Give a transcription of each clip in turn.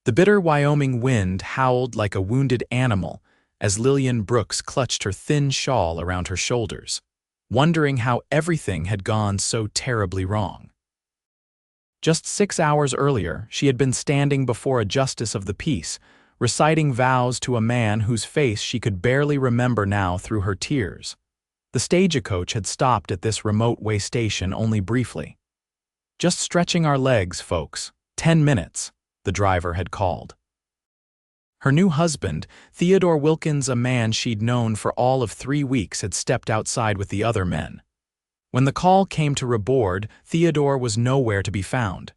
The bitter Wyoming wind howled like a wounded animal as Lillian Brooks clutched her thin shawl around her shoulders, wondering how everything had gone so terribly wrong. Just 6 hours earlier, she had been standing before a justice of the peace, reciting vows to a man whose face she could barely remember now through her tears. The stagecoach had stopped at this remote way station only briefly. "Just stretching our legs, folks. 10 minutes," the driver had called. Her new husband, Theodore Wilkins, a man she'd known for all of 3 weeks, had stepped outside with the other men. When the call came to reboard, Theodore was nowhere to be found.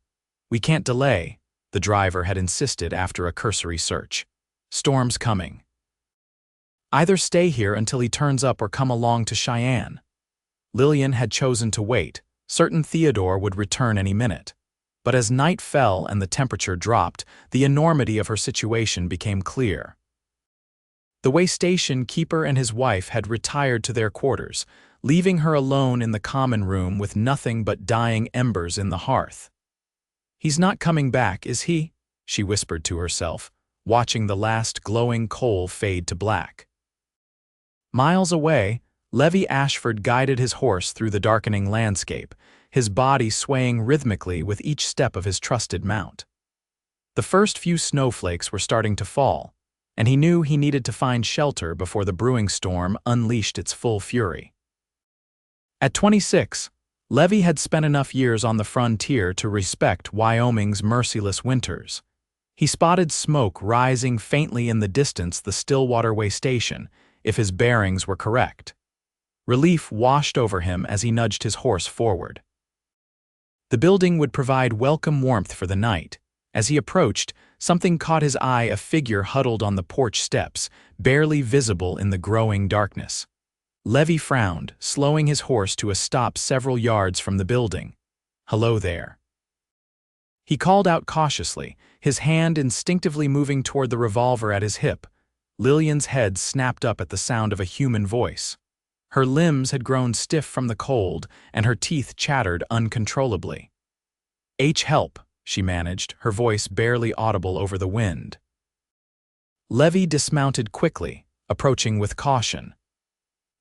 "We can't delay," the driver had insisted after a cursory search. "Storm's coming. Either stay here until he turns up or come along to Cheyenne." Lillian had chosen to wait, certain Theodore would return any minute. But as night fell and the temperature dropped, the enormity of her situation became clear. The way station keeper and his wife had retired to their quarters, leaving her alone in the common room with nothing but dying embers in the hearth. "He's not coming back, is he?" she whispered to herself, watching the last glowing coal fade to black. Miles away, Levi Ashford guided his horse through the darkening landscape, his body swaying rhythmically with each step of his trusted mount. The first few snowflakes were starting to fall, and he knew he needed to find shelter before the brewing storm unleashed its full fury. At 26, Levi had spent enough years on the frontier to respect Wyoming's merciless winters. He spotted smoke rising faintly in the distance, the Stillwater way station, if his bearings were correct. Relief washed over him as he nudged his horse forward. The building would provide welcome warmth for the night. As he approached, something caught his eye, a figure huddled on the porch steps, barely visible in the growing darkness. Levi frowned, slowing his horse to a stop several yards from the building. "Hello there." He called out cautiously, his hand instinctively moving toward the revolver at his hip. Lillian's head snapped up at the sound of a human voice. Her limbs had grown stiff from the cold, and her teeth chattered uncontrollably. "Help," she managed, her voice barely audible over the wind. Levi dismounted quickly, approaching with caution.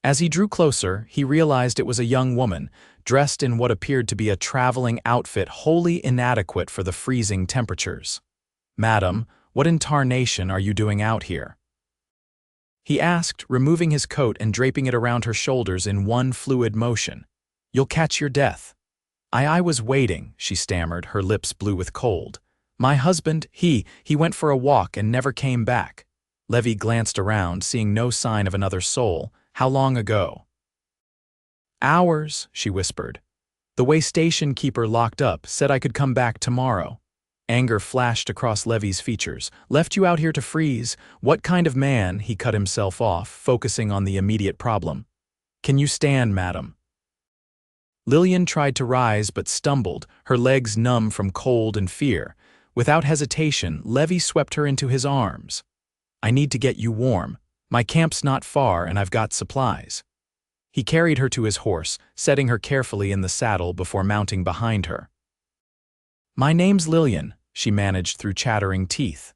As he drew closer, he realized it was a young woman, dressed in what appeared to be a traveling outfit wholly inadequate for the freezing temperatures. "Madam, what in tarnation are you doing out here?" he asked, removing his coat and draping it around her shoulders in one fluid motion. "You'll catch your death." I was waiting," she stammered, her lips blue with cold. "My husband, he went for a walk and never came back." Levi glanced around, seeing no sign of another soul. "How long ago?" "Hours," she whispered. "The way station keeper locked up, said I could come back tomorrow." Anger flashed across Levi's features. "Left you out here to freeze? What kind of man?" He cut himself off, focusing on the immediate problem. "Can you stand, madam?" Lillian tried to rise but stumbled, her legs numb from cold and fear. Without hesitation, Levi swept her into his arms. "I need to get you warm. My camp's not far and I've got supplies." He carried her to his horse, setting her carefully in the saddle before mounting behind her. "My name's Lillian," she managed through chattering teeth.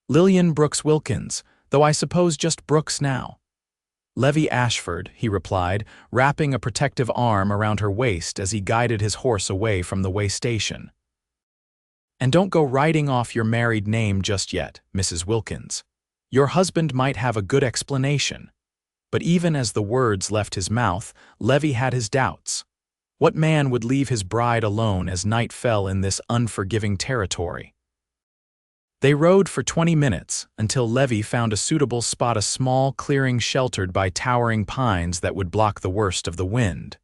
"Lillian Brooks Wilkins, though I suppose just Brooks now." "Levi Ashford," he replied, wrapping a protective arm around her waist as he guided his horse away from the way station. "And don't go writing off your married name just yet, Mrs. Wilkins. Your husband might have a good explanation." But even as the words left his mouth, Levi had his doubts. What man would leave his bride alone as night fell in this unforgiving territory? They rode for 20 minutes until Levi found a suitable spot, a small clearing sheltered by towering pines that would block the worst of the wind.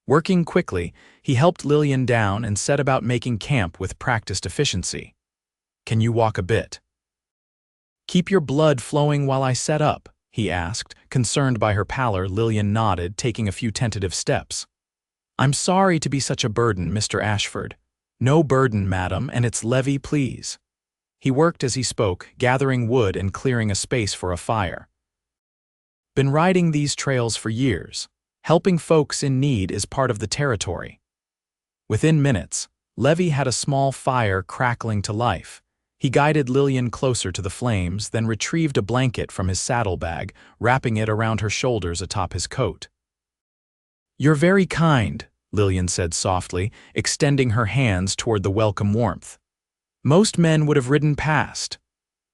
Working quickly, he helped Lillian down and set about making camp with practiced efficiency. "Can you walk a bit?" "Keep your blood flowing while I set up?" he asked, concerned by her pallor. Lillian nodded, taking a few tentative steps. "I'm sorry to be such a burden, Mr. Ashford." "No burden, madam, and it's Levi, please." He worked as he spoke, gathering wood and clearing a space for a fire. "Been riding these trails for years. Helping folks in need is part of the territory." Within minutes, Levi had a small fire crackling to life. He guided Lillian closer to the flames, then retrieved a blanket from his saddlebag, wrapping it around her shoulders atop his coat. "You're very kind," Lillian said softly, extending her hands toward the welcome warmth. "Most men would have ridden past."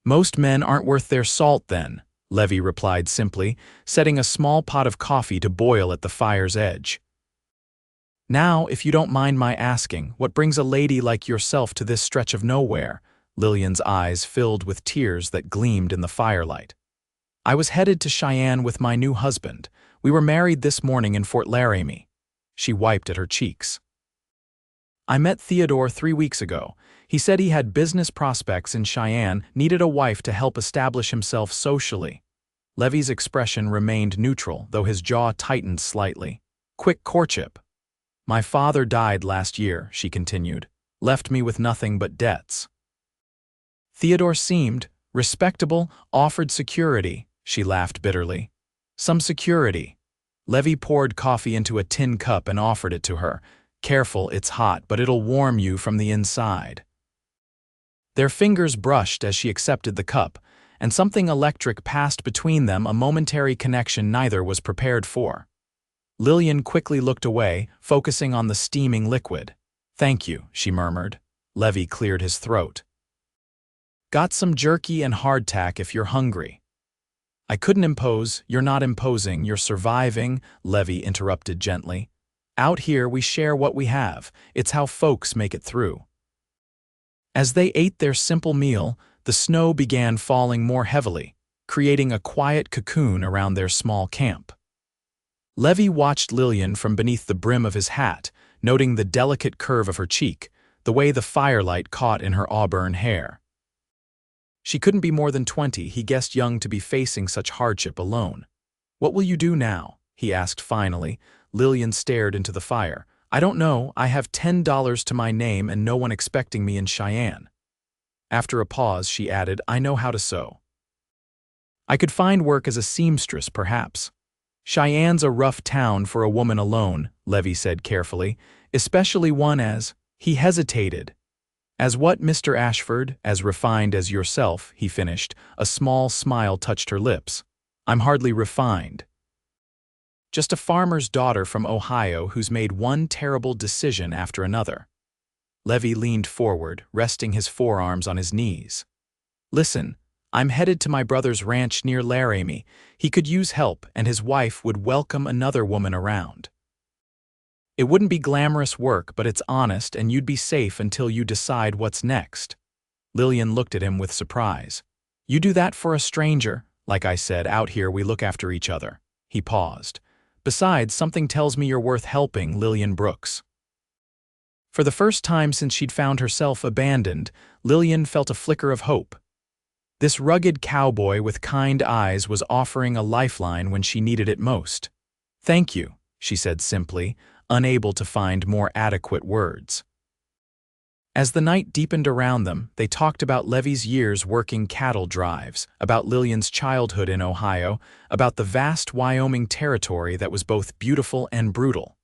"Most men aren't worth their salt, then," Levi replied simply, setting a small pot of coffee to boil at the fire's edge. "Now, if you don't mind my asking, what brings a lady like yourself to this stretch of nowhere?" Lillian's eyes filled with tears that gleamed in the firelight. "I was headed to Cheyenne with my new husband. We were married this morning in Fort Laramie." She wiped at her cheeks. "I met Theodore 3 weeks ago. He said he had business prospects in Cheyenne, needed a wife to help establish himself socially." Levi's expression remained neutral, though his jaw tightened slightly. "Quick courtship." "My father died last year," she continued, "left me with nothing but debts." "Theodore seemed respectable, offered security," she laughed bitterly. "Some security." Levi poured coffee into a tin cup and offered it to her. "Careful, it's hot, but it'll warm you from the inside." Their fingers brushed as she accepted the cup, and something electric passed between them, a momentary connection neither was prepared for. Lillian quickly looked away, focusing on the steaming liquid. "Thank you," she murmured. Levi cleared his throat. "Got some jerky and hardtack if you're hungry." "I couldn't impose." "You're not imposing, you're surviving," Levi interrupted gently. "Out here we share what we have. It's how folks make it through." As they ate their simple meal, the snow began falling more heavily, creating a quiet cocoon around their small camp. Levi watched Lillian from beneath the brim of his hat, noting the delicate curve of her cheek, the way the firelight caught in her auburn hair. She couldn't be more than 20, he guessed, young to be facing such hardship alone. "What will you do now?" he asked finally. Lillian stared into the fire. "I don't know. I have $10 to my name and no one expecting me in Cheyenne." After a pause, she added, "I know how to sew. I could find work as a seamstress, perhaps." "Cheyenne's a rough town for a woman alone," Levi said carefully, "especially one as—" He hesitated. "As what, Mr. Ashford?" "As refined as yourself," he finished. A small smile touched her lips. "I'm hardly refined. Just a farmer's daughter from Ohio who's made one terrible decision after another." Levi leaned forward, resting his forearms on his knees. "Listen, I'm headed to my brother's ranch near Laramie. He could use help, and his wife would welcome another woman around. It wouldn't be glamorous work, but it's honest, and you'd be safe until you decide what's next." Lillian looked at him with surprise. "You do that for a stranger?" "Like I said, out here we look after each other." He paused. "Besides, something tells me you're worth helping, Lillian Brooks." For the first time since she'd found herself abandoned, Lillian felt a flicker of hope. This rugged cowboy with kind eyes was offering a lifeline when she needed it most. "Thank you," she said simply, unable to find more adequate words. As the night deepened around them, they talked about Levi's years working cattle drives, about Lillian's childhood in Ohio, about the vast Wyoming territory that was both beautiful and brutal.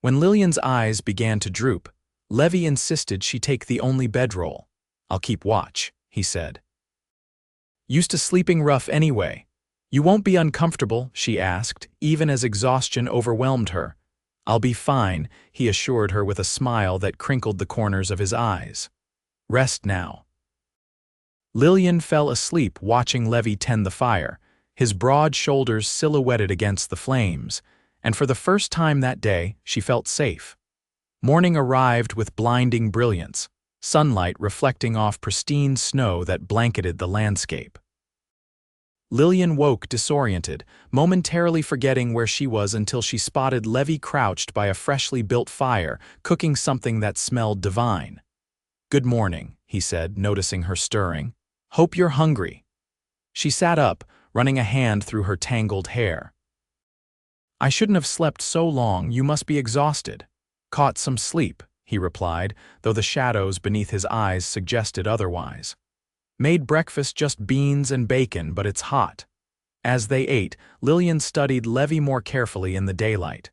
When Lillian's eyes began to droop, Levi insisted she take the only bedroll. "I'll keep watch," he said. "Used to sleeping rough anyway." "You won't be uncomfortable?" she asked, even as exhaustion overwhelmed her. "I'll be fine," he assured her with a smile that crinkled the corners of his eyes. "Rest now." Lillian fell asleep watching Levi tend the fire, his broad shoulders silhouetted against the flames, and for the first time that day, she felt safe. Morning arrived with blinding brilliance, sunlight reflecting off pristine snow that blanketed the landscape. Lillian woke disoriented, momentarily forgetting where she was until she spotted Levi crouched by a freshly built fire, cooking something that smelled divine. "Good morning," he said, noticing her stirring. "Hope you're hungry." She sat up, running a hand through her tangled hair. "I shouldn't have slept so long, you must be exhausted." "Caught some sleep," he replied, though the shadows beneath his eyes suggested otherwise. "Made breakfast just beans and bacon, but it's hot." As they ate, Lillian studied Levi more carefully in the daylight.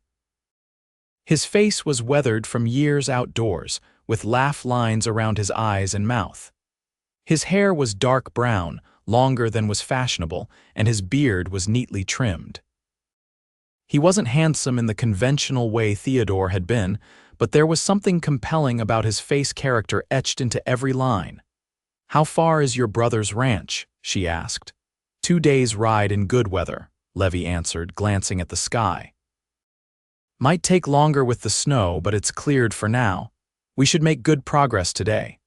His face was weathered from years outdoors, with laugh lines around his eyes and mouth. His hair was dark brown, longer than was fashionable, and his beard was neatly trimmed. He wasn't handsome in the conventional way Theodore had been, but there was something compelling about his face character etched into every line. "How far is your brother's ranch?" she asked. "2 days' ride in good weather," Levi answered, glancing at the sky. "Might take longer with the snow, but it's cleared for now. We should make good progress today."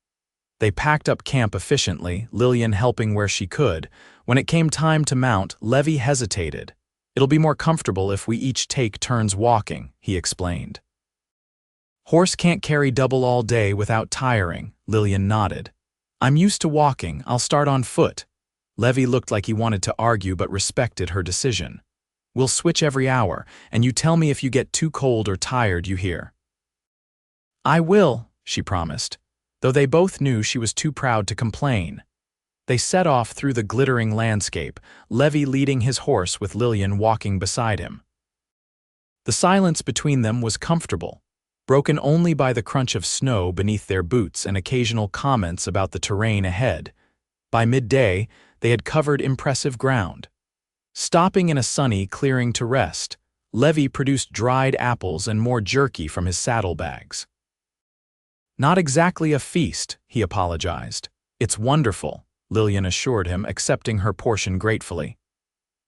They packed up camp efficiently, Lillian helping where she could. When it came time to mount, Levi hesitated. "It'll be more comfortable if we each take turns walking," he explained. "Horse can't carry double all day without tiring," Lillian nodded. "I'm used to walking, I'll start on foot." Levi looked like he wanted to argue but respected her decision. "We'll switch every hour, and you tell me if you get too cold or tired, you hear?" "I will," she promised, though they both knew she was too proud to complain. They set off through the glittering landscape, Levi leading his horse with Lillian walking beside him. The silence between them was comfortable, broken only by the crunch of snow beneath their boots and occasional comments about the terrain ahead. By midday, they had covered impressive ground. Stopping in a sunny clearing to rest, Levi produced dried apples and more jerky from his saddlebags. "Not exactly a feast," he apologized. "It's wonderful," Lillian assured him, accepting her portion gratefully.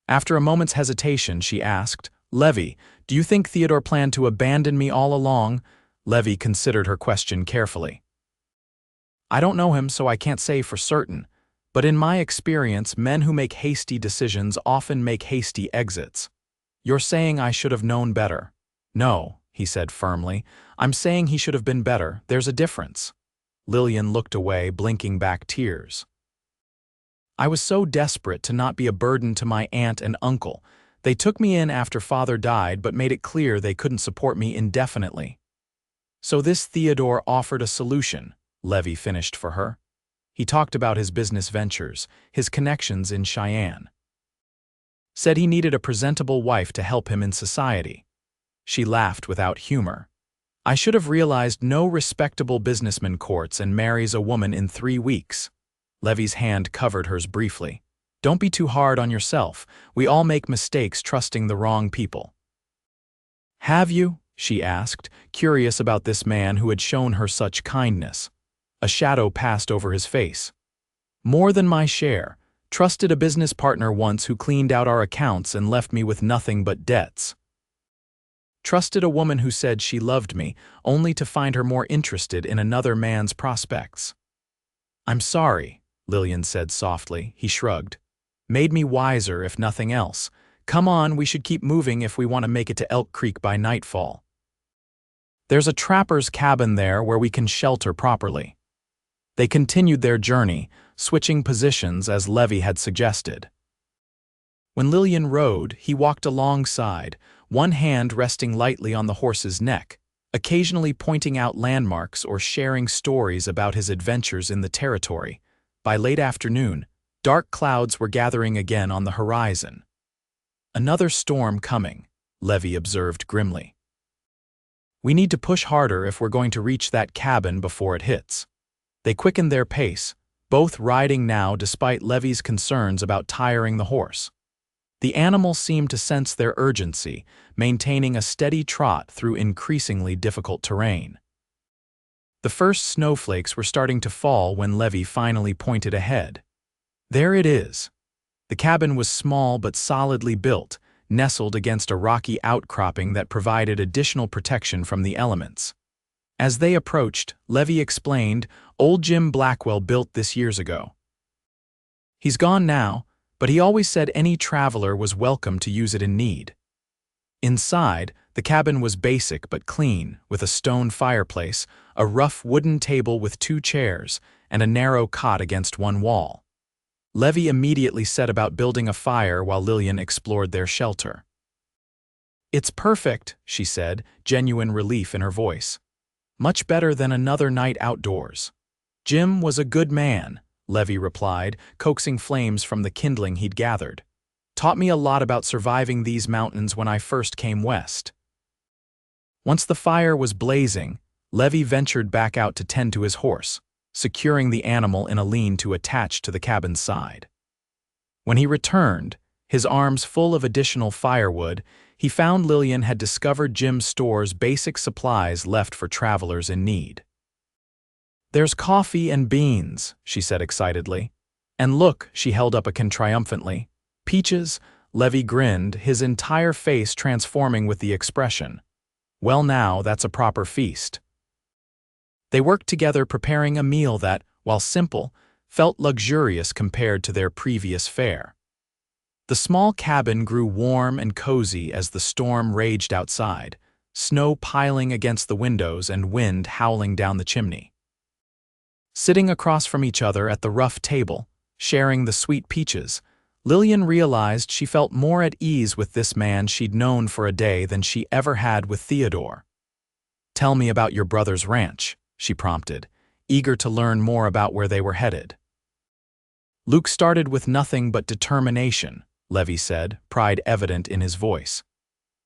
After a moment's hesitation, she asked, "Levi, do you think Theodore planned to abandon me all along?" Levi considered her question carefully. "I don't know him, so I can't say for certain, but in my experience, men who make hasty decisions often make hasty exits. You're saying I should have known better." "No," he said firmly. "I'm saying he should have been better. There's a difference." Lillian looked away, blinking back tears. "I was so desperate to not be a burden to my aunt and uncle. They took me in after father died but made it clear they couldn't support me indefinitely. So this Theodore offered a solution," Levi finished for her. He talked about his business ventures, his connections in Cheyenne. Said he needed a presentable wife to help him in society. She laughed without humor. "I should have realized no respectable businessman courts and marries a woman in 3 weeks." Levi's hand covered hers briefly. "Don't be too hard on yourself. We all make mistakes trusting the wrong people." "Have you?" she asked, curious about this man who had shown her such kindness. A shadow passed over his face. "More than my share. Trusted a business partner once who cleaned out our accounts and left me with nothing but debts. Trusted a woman who said she loved me, only to find her more interested in another man's prospects." "I'm sorry," Lillian said softly. He shrugged. "Made me wiser, if nothing else. Come on, we should keep moving if we want to make it to Elk Creek by nightfall. There's a trapper's cabin there where we can shelter properly." They continued their journey, switching positions as Levi had suggested. When Lillian rode, he walked alongside, one hand resting lightly on the horse's neck, occasionally pointing out landmarks or sharing stories about his adventures in the territory. By late afternoon, dark clouds were gathering again on the horizon. "Another storm coming," Levi observed grimly. "We need to push harder if we're going to reach that cabin before it hits." They quickened their pace, both riding now despite Levi's concerns about tiring the horse. The animal seemed to sense their urgency, maintaining a steady trot through increasingly difficult terrain. The first snowflakes were starting to fall when Levi finally pointed ahead. "There it is." The cabin was small but solidly built, nestled against a rocky outcropping that provided additional protection from the elements. As they approached, Levi explained, "Old Jim Blackwell built this years ago. He's gone now, but he always said any traveler was welcome to use it in need." Inside, the cabin was basic but clean, with a stone fireplace, a rough wooden table with 2 chairs, and a narrow cot against one wall. Levi immediately set about building a fire while Lillian explored their shelter. "It's perfect," she said, genuine relief in her voice. "Much better than another night outdoors." "Jim was a good man," Levi replied, coaxing flames from the kindling he'd gathered. "Taught me a lot about surviving these mountains when I first came west." Once the fire was blazing, Levi ventured back out to tend to his horse, securing the animal in a lean-to attached to the cabin's side. When he returned, his arms full of additional firewood, he found Lillian had discovered Jim's store's basic supplies left for travelers in need. "There's coffee and beans," she said excitedly. "And look," she held up a can triumphantly. "Peaches." Levi grinned, his entire face transforming with the expression. "Well now, that's a proper feast." They worked together preparing a meal that, while simple, felt luxurious compared to their previous fare. The small cabin grew warm and cozy as the storm raged outside, snow piling against the windows and wind howling down the chimney. Sitting across from each other at the rough table, sharing the sweet peaches, Lillian realized she felt more at ease with this man she'd known for a day than she ever had with Theodore. "Tell me about your brother's ranch," she prompted, eager to learn more about where they were headed. "Luke started with nothing but determination," Levi said, pride evident in his voice.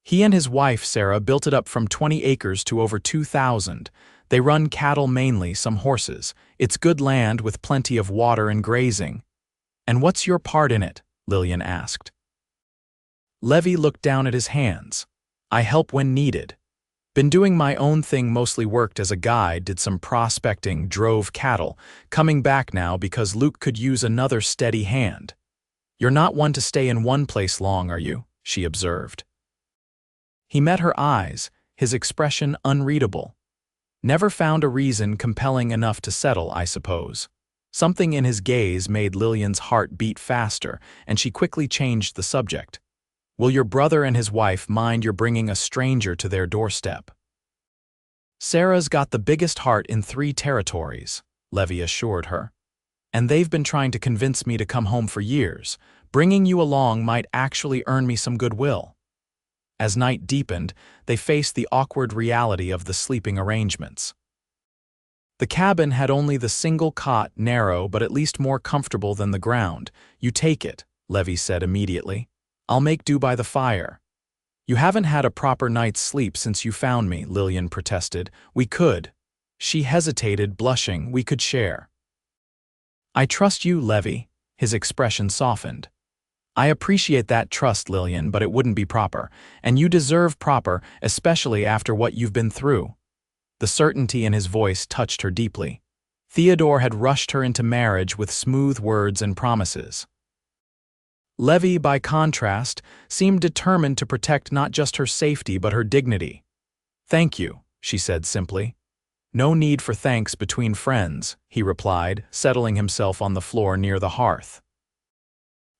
"He and his wife, Sarah, built it up from 20 acres to over 2,000. They run cattle mainly, some horses. It's good land with plenty of water and grazing." "And what's your part in it?" Lillian asked. Levi looked down at his hands. "I help when needed. Been doing my own thing, mostly worked as a guide, did some prospecting, drove cattle, coming back now because Luke could use another steady hand." "You're not one to stay in one place long, are you?" she observed. He met her eyes, his expression unreadable. "Never found a reason compelling enough to settle, I suppose." Something in his gaze made Lillian's heart beat faster, and she quickly changed the subject. "Will your brother and his wife mind your bringing a stranger to their doorstep?" "Sarah's got the biggest heart in 3 territories," Levi assured her. "And they've been trying to convince me to come home for years. Bringing you along might actually earn me some goodwill." As night deepened, they faced the awkward reality of the sleeping arrangements. The cabin had only the single cot, narrow but at least more comfortable than the ground. "You take it," Levi said immediately. "I'll make do by the fire." "You haven't had a proper night's sleep since you found me," Lillian protested. "We could." She hesitated, blushing. "We could share." "I trust you, Levi." His expression softened. "I appreciate that trust, Lillian, but it wouldn't be proper. And you deserve proper, especially after what you've been through." The certainty in his voice touched her deeply. Theodore had rushed her into marriage with smooth words and promises. Levi, by contrast, seemed determined to protect not just her safety but her dignity. "Thank you," she said simply. "No need for thanks between friends," he replied, settling himself on the floor near the hearth.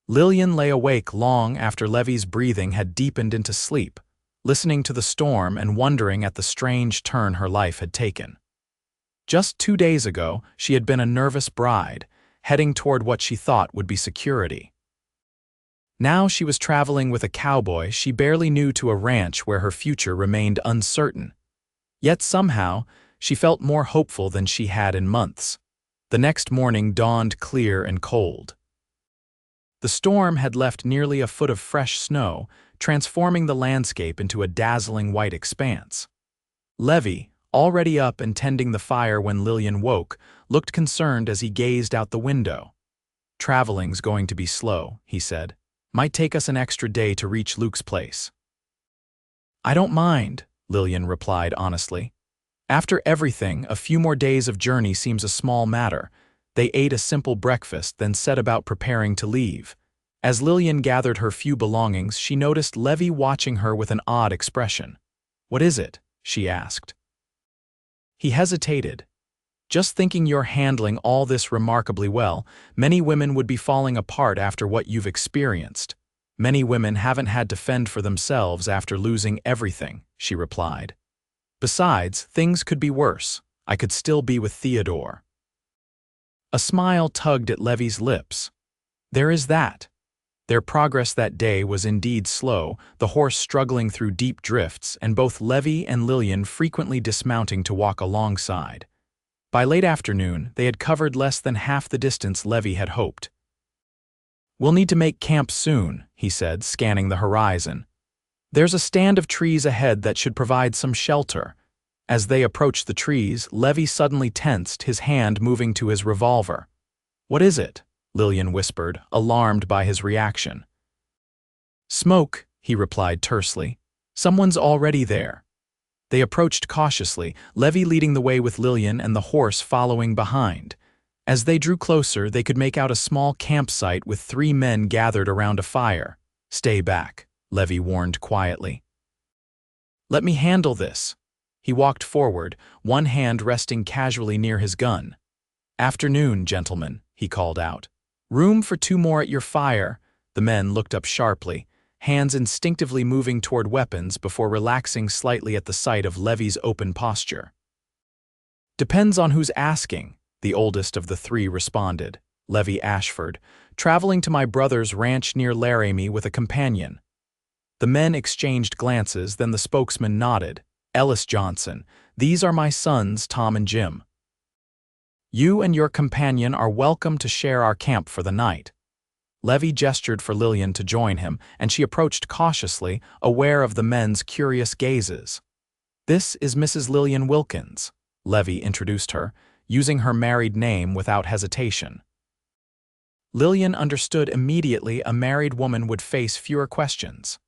Lillian lay awake long after Levi's breathing had deepened into sleep, listening to the storm and wondering at the strange turn her life had taken. Just 2 days ago, she had been a nervous bride, heading toward what she thought would be security. Now she was traveling with a cowboy she barely knew to a ranch where her future remained uncertain. Yet somehow, she felt more hopeful than she had in months. The next morning dawned clear and cold. The storm had left nearly a foot of fresh snow, transforming the landscape into a dazzling white expanse. Levi, already up and tending the fire when Lillian woke, looked concerned as he gazed out the window. "Traveling's going to be slow," he said. "Might take us an extra day to reach Luke's place." "I don't mind," Lillian replied honestly. "After everything, a few more days of journey seems a small matter." They ate a simple breakfast, then set about preparing to leave. As Lillian gathered her few belongings, she noticed Levi watching her with an odd expression. "What is it?" she asked. He hesitated. "Just thinking you're handling all this remarkably well. Many women would be falling apart after what you've experienced. Many women haven't had to fend for themselves after losing everything," she replied. "Besides, things could be worse. I could still be with Theodore." A smile tugged at Levi's lips. There is that. Their progress that day was indeed slow, the horse struggling through deep drifts, and both Levi and Lillian frequently dismounting to walk alongside. By late afternoon, they had covered less than half the distance Levi had hoped. "We'll need to make camp soon," he said, scanning the horizon. "There's a stand of trees ahead that should provide some shelter." As they approached the trees, Levi suddenly tensed, his hand moving to his revolver. "What is it?" Lillian whispered, alarmed by his reaction. "Smoke," he replied tersely. "Someone's already there." They approached cautiously, Levi leading the way with Lillian and the horse following behind. As they drew closer, they could make out a small campsite with 3 men gathered around a fire. "Stay back," Levi warned quietly. "Let me handle this." He walked forward, one hand resting casually near his gun. "Afternoon, gentlemen," he called out. "Room for 2 more at your fire." The men looked up sharply, hands instinctively moving toward weapons before relaxing slightly at the sight of Levi's open posture. "Depends on who's asking," the oldest of the 3 responded, Levi Ashford, "traveling to my brother's ranch near Laramie with a companion." The men exchanged glances, then the spokesman nodded. "Ellis Johnson, these are my sons, Tom and Jim. You and your companion are welcome to share our camp for the night." Levi gestured for Lillian to join him, and she approached cautiously, aware of the men's curious gazes. "This is Mrs. Lillian Wilkins," Levi introduced her, using her married name without hesitation. Lillian understood immediately a married woman would face fewer questions.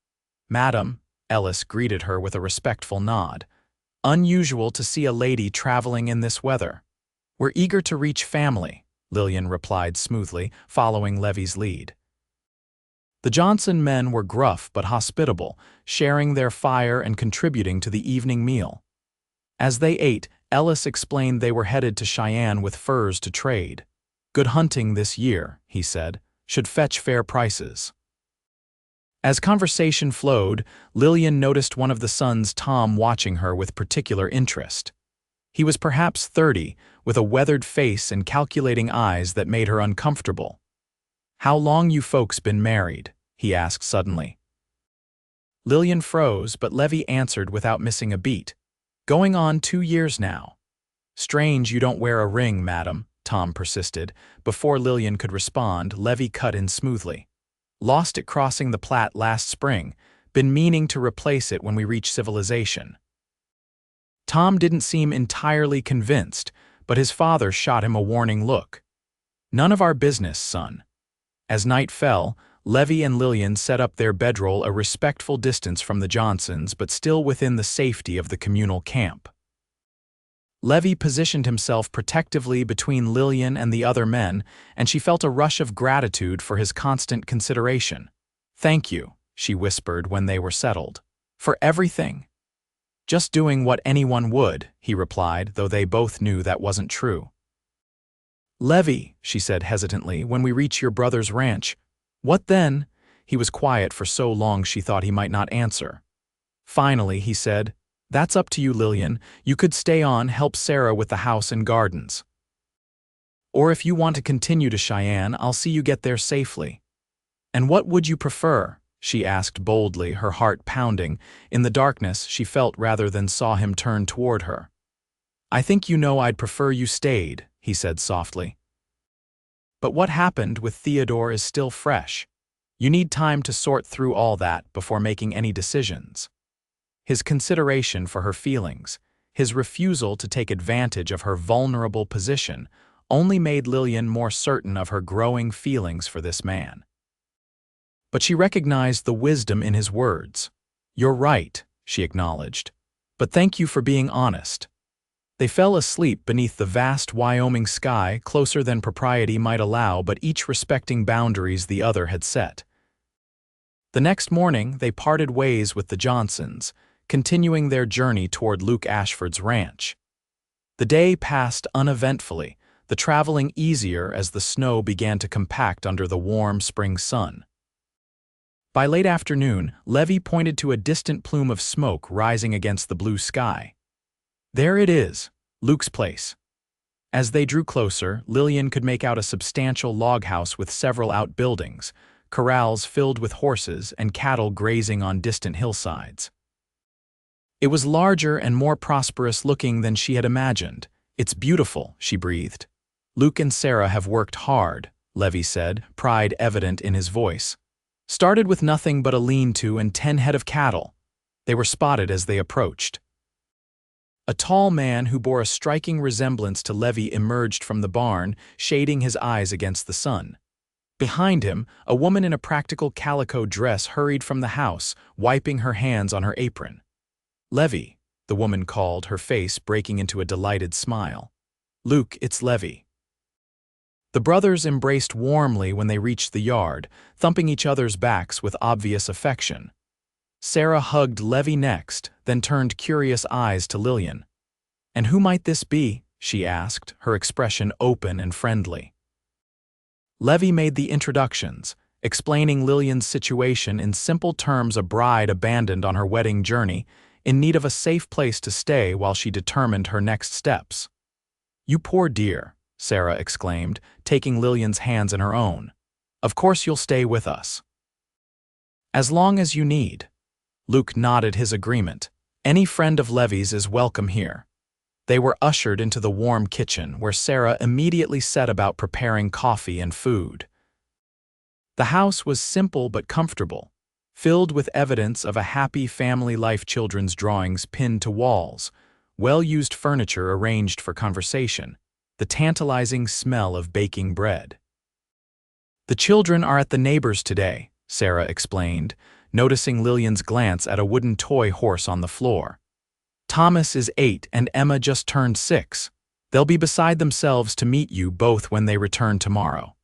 "Madam," Ellis greeted her with a respectful nod. "Unusual to see a lady traveling in this weather." "We're eager to reach family," Lillian replied smoothly, following Levi's lead. The Johnson men were gruff but hospitable, sharing their fire and contributing to the evening meal. As they ate, Ellis explained they were headed to Cheyenne with furs to trade. "Good hunting this year," he said. "Should fetch fair prices." As conversation flowed, Lillian noticed one of the sons, Tom, watching her with particular interest. He was perhaps 30, with a weathered face and calculating eyes that made her uncomfortable. "How long you folks been married?" he asked suddenly. Lillian froze, but Levi answered without missing a beat. "Going on 2 years now." "Strange you don't wear a ring, madam," Tom persisted. Before Lillian could respond, Levi cut in smoothly. "Lost it crossing the Platte last spring. Been meaning to replace it when we reach civilization." Tom didn't seem entirely convinced, but his father shot him a warning look. "None of our business, son." As night fell, Levi and Lillian set up their bedroll a respectful distance from the Johnsons, but still within the safety of the communal camp. Levi positioned himself protectively between Lillian and the other men, and she felt a rush of gratitude for his constant consideration. "Thank you," she whispered when they were settled. "For everything." "Just doing what anyone would," he replied, though they both knew that wasn't true. "Levi," she said hesitantly, "when we reach your brother's ranch." "What then?" He was quiet for so long she thought he might not answer. Finally, he said, "That's up to you, Lillian. You could stay on, help Sarah with the house and gardens. Or if you want to continue to Cheyenne, I'll see you get there safely." "And what would you prefer?" she asked boldly, her heart pounding. In the darkness, she felt rather than saw him turn toward her. "I think you know I'd prefer you stayed," he said softly. "But what happened with Theodore is still fresh. You need time to sort through all that before making any decisions." His consideration for her feelings, his refusal to take advantage of her vulnerable position, only made Lillian more certain of her growing feelings for this man. But she recognized the wisdom in his words. "You're right," she acknowledged. "But thank you for being honest." They fell asleep beneath the vast Wyoming sky, closer than propriety might allow, but each respecting boundaries the other had set. The next morning, they parted ways with the Johnsons, continuing their journey toward Luke Ashford's ranch. The day passed uneventfully, the traveling easier as the snow began to compact under the warm spring sun. By late afternoon, Levi pointed to a distant plume of smoke rising against the blue sky. "There it is, Luke's place." As they drew closer, Lillian could make out a substantial log house with several outbuildings, corrals filled with horses and cattle grazing on distant hillsides. It was larger and more prosperous looking than she had imagined. "It's beautiful," she breathed. "Luke and Sarah have worked hard," Levi said, pride evident in his voice. "Started with nothing but a lean-to and 10 head of cattle." They were spotted as they approached. A tall man who bore a striking resemblance to Levi emerged from the barn, shading his eyes against the sun. Behind him, a woman in a practical calico dress hurried from the house, wiping her hands on her apron. "Levi," the woman called, her face breaking into a delighted smile. "Luke, it's Levi." The brothers embraced warmly when they reached the yard, thumping each other's backs with obvious affection. Sarah hugged Levi next, then turned curious eyes to Lillian. "And who might this be?" she asked, her expression open and friendly. Levi made the introductions, explaining Lillian's situation in simple terms: a bride abandoned on her wedding journey, in need of a safe place to stay while she determined her next steps. "You poor dear," Sarah exclaimed, taking Lillian's hands in her own. "Of course you'll stay with us." "As long as you need." Luke nodded his agreement. "Any friend of Levi's is welcome here." They were ushered into the warm kitchen, where Sarah immediately set about preparing coffee and food. The house was simple but comfortable, filled with evidence of a happy family life: children's drawings pinned to walls, well-used furniture arranged for conversation, the tantalizing smell of baking bread. "The children are at the neighbors today," Sarah explained, noticing Lillian's glance at a wooden toy horse on the floor. "Thomas is 8 and Emma just turned 6. They'll be beside themselves to meet you both when they return tomorrow."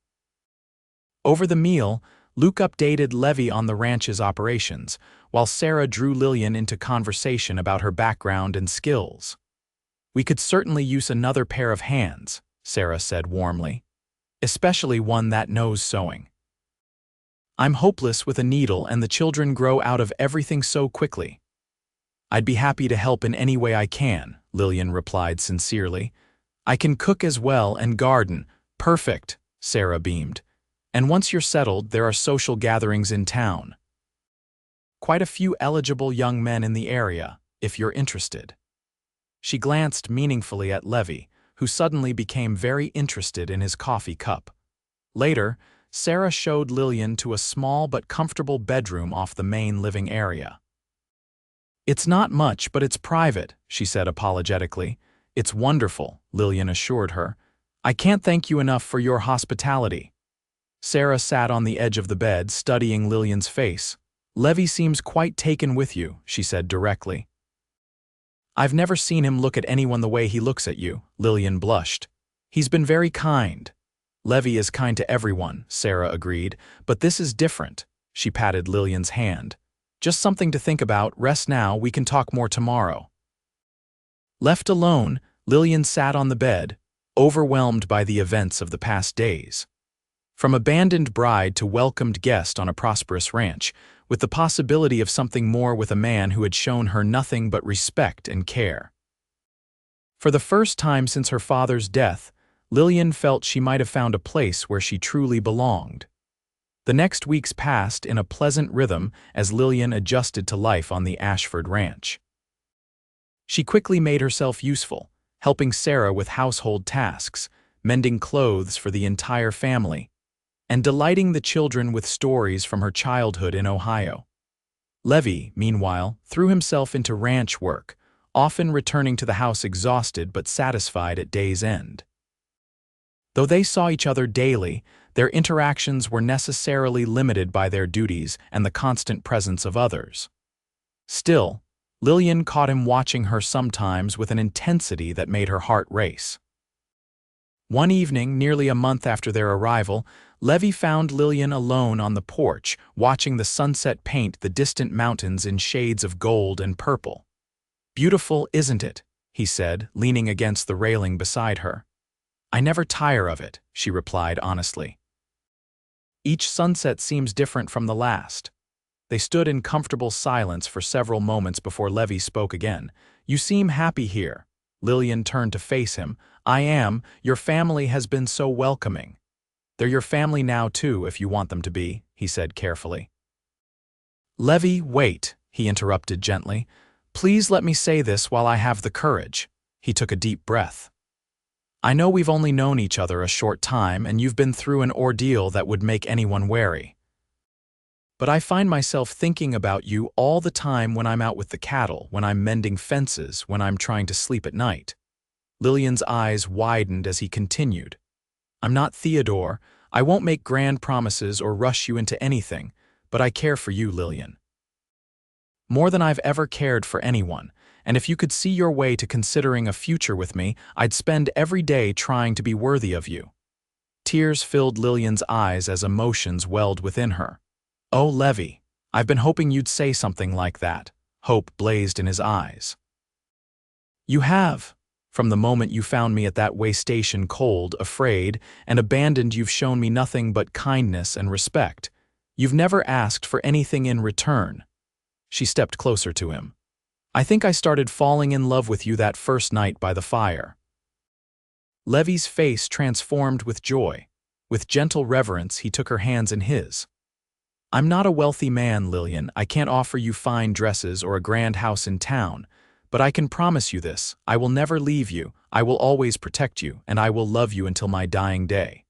Over the meal, Luke updated Levi on the ranch's operations, while Sarah drew Lillian into conversation about her background and skills. "We could certainly use another pair of hands," Sarah said warmly, "especially one that knows sewing. I'm hopeless with a needle and the children grow out of everything so quickly." "I'd be happy to help in any way I can," Lillian replied sincerely. "I can cook as well and garden." "Perfect," Sarah beamed. "And once you're settled, there are social gatherings in town. Quite a few eligible young men in the area, if you're interested." She glanced meaningfully at Levi, who suddenly became very interested in his coffee cup. Later, Sarah showed Lillian to a small but comfortable bedroom off the main living area. "It's not much, but it's private," she said apologetically. "It's wonderful," Lillian assured her. "I can't thank you enough for your hospitality." Sarah sat on the edge of the bed, studying Lillian's face. "Levi seems quite taken with you," she said directly. "I've never seen him look at anyone the way he looks at you," Lillian blushed. "He's been very kind." "Levi is kind to everyone," Sarah agreed, "but this is different." She patted Lillian's hand. "Just something to think about. Rest now, we can talk more tomorrow." Left alone, Lillian sat on the bed, overwhelmed by the events of the past days. From abandoned bride to welcomed guest on a prosperous ranch, with the possibility of something more with a man who had shown her nothing but respect and care. For the first time since her father's death, Lillian felt she might have found a place where she truly belonged. The next weeks passed in a pleasant rhythm as Lillian adjusted to life on the Ashford ranch. She quickly made herself useful, helping Sarah with household tasks, mending clothes for the entire family, and delighting the children with stories from her childhood in Ohio. Levi, meanwhile, threw himself into ranch work, often returning to the house exhausted but satisfied at day's end. Though they saw each other daily, their interactions were necessarily limited by their duties and the constant presence of others. Still, Lillian caught him watching her sometimes with an intensity that made her heart race. One evening, nearly a month after their arrival, Levi found Lillian alone on the porch, watching the sunset paint the distant mountains in shades of gold and purple. "Beautiful, isn't it?" he said, leaning against the railing beside her. "I never tire of it," she replied honestly. "Each sunset seems different from the last." They stood in comfortable silence for several moments before Levi spoke again. "You seem happy here." Lillian turned to face him. "I am. Your family has been so welcoming." "They're your family now too, if you want them to be," he said carefully. "Levi, wait," he interrupted gently. "Please let me say this while I have the courage." He took a deep breath. "I know we've only known each other a short time, and you've been through an ordeal that would make anyone wary. but I find myself thinking about you all the time when I'm out with the cattle, when I'm mending fences, when I'm trying to sleep at night." Lillian's eyes widened as he continued. "I'm not Theodore. I won't make grand promises or rush you into anything, but I care for you, Lillian. More than I've ever cared for anyone, and if you could see your way to considering a future with me, I'd spend every day trying to be worthy of you." Tears filled Lillian's eyes as emotions welled within her. "Oh, Levi, I've been hoping you'd say something like that." Hope blazed in his eyes. "You have. From the moment you found me at that waystation cold, afraid, and abandoned, you've shown me nothing but kindness and respect. You've never asked for anything in return." She stepped closer to him. "I think I started falling in love with you that first night by the fire." Levi's face transformed with joy. With gentle reverence, he took her hands in his. "I'm not a wealthy man, Lillian. I can't offer you fine dresses or a grand house in town. But I can promise you this: I will never leave you, I will always protect you, and I will love you until my dying day."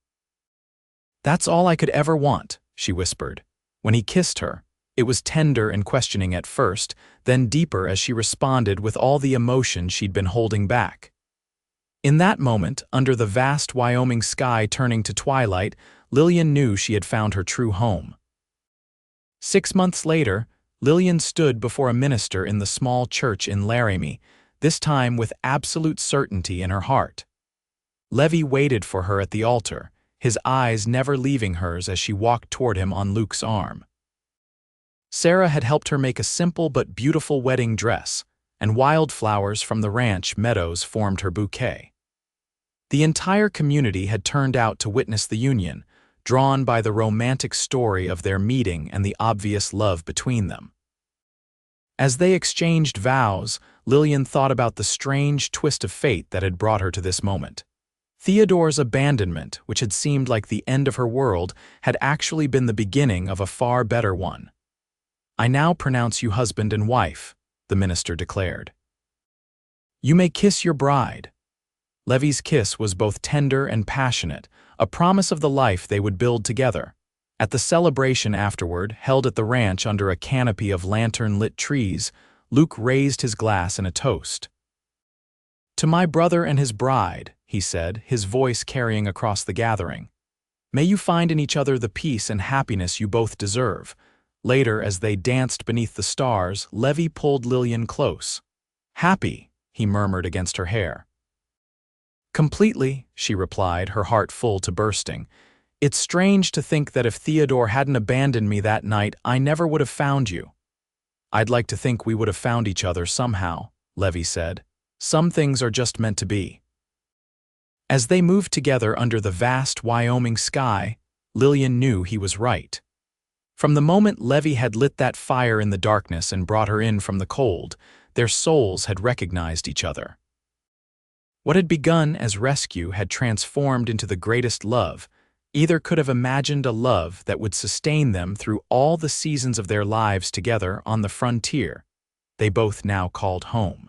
"That's all I could ever want," she whispered. When he kissed her, it was tender and questioning at first, then deeper as she responded with all the emotion she'd been holding back. In that moment, under the vast Wyoming sky turning to twilight, Lillian knew she had found her true home. 6 months later, Lillian stood before a minister in the small church in Laramie, this time with absolute certainty in her heart. Levi waited for her at the altar, his eyes never leaving hers as she walked toward him on Luke's arm. Sarah had helped her make a simple but beautiful wedding dress, and wildflowers from the ranch meadows formed her bouquet. The entire community had turned out to witness the union, drawn by the romantic story of their meeting and the obvious love between them. As they exchanged vows, Lillian thought about the strange twist of fate that had brought her to this moment. Theodore's abandonment, which had seemed like the end of her world, had actually been the beginning of a far better one. "I now pronounce you husband and wife," the minister declared. "You may kiss your bride." Levi's kiss was both tender and passionate, a promise of the life they would build together. At the celebration afterward, held at the ranch under a canopy of lantern-lit trees, Luke raised his glass in a toast. "To my brother and his bride," he said, his voice carrying across the gathering. "May you find in each other the peace and happiness you both deserve." Later, as they danced beneath the stars, Levi pulled Lillian close. "Happy," he murmured against her hair. "Completely," she replied, her heart full to bursting. "It's strange to think that if Theodore hadn't abandoned me that night, I never would have found you." "I'd like to think we would have found each other somehow," Levi said. "Some things are just meant to be." As they moved together under the vast Wyoming sky, Lillian knew he was right. From the moment Levi had lit that fire in the darkness and brought her in from the cold, their souls had recognized each other. What had begun as rescue had transformed into the greatest love. Either could have imagined a love that would sustain them through all the seasons of their lives together on the frontier they both now called home.